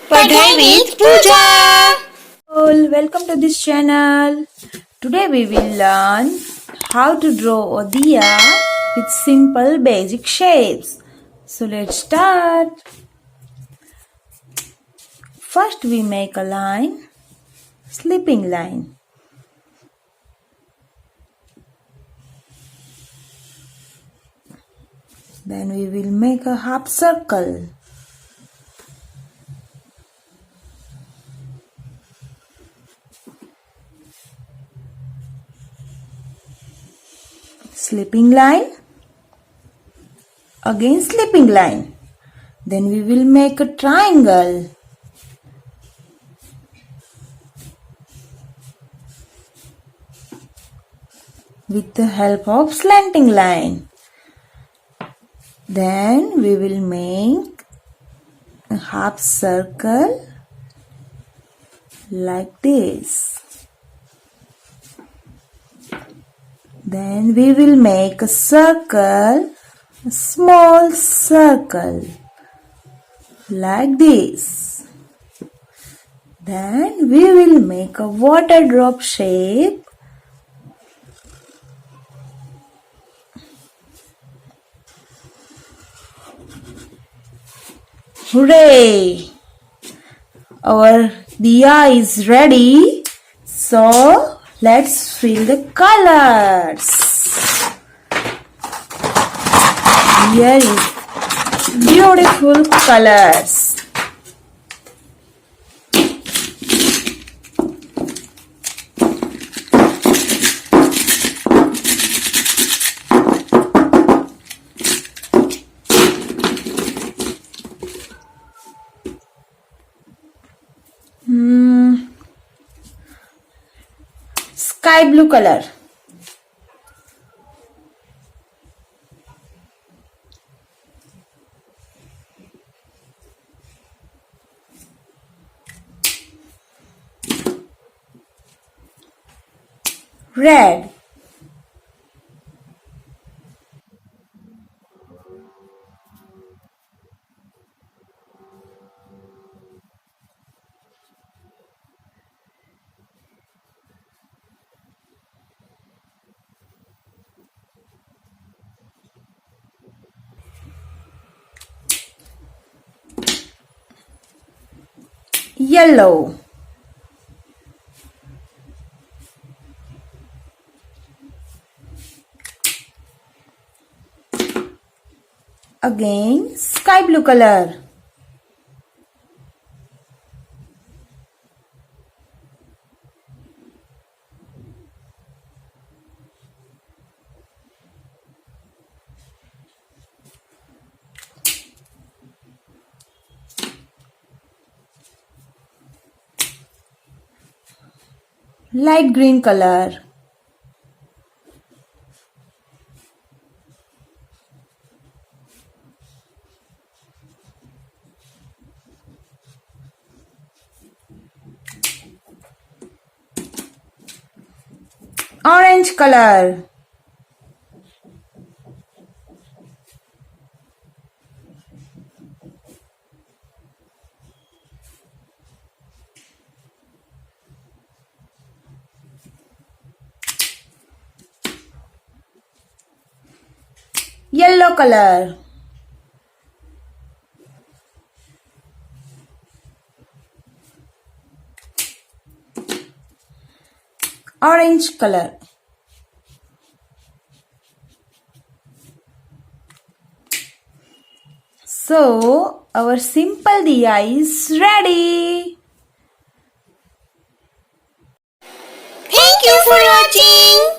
Padhai with Pooja. Welcome to this channel. Today we will learn how to draw a diya with simple basic shapes. So let's start. First we make a line, slipping line. Then we will make a half circle. Slipping line, again slipping line. Then we will make a triangle. With the help of slanting line. Then we will make a half circle like this. Then we will make a circle, a small circle like this. Then we will make a water drop shape. Hooray! Our diya is ready. So let's fill the colors. Here is beautiful colors. Sky blue color. Red. Yellow. Again sky blue color. Light green color. Orange color. Yellow color. Orange color. So our simple diya is ready. Thank you for watching.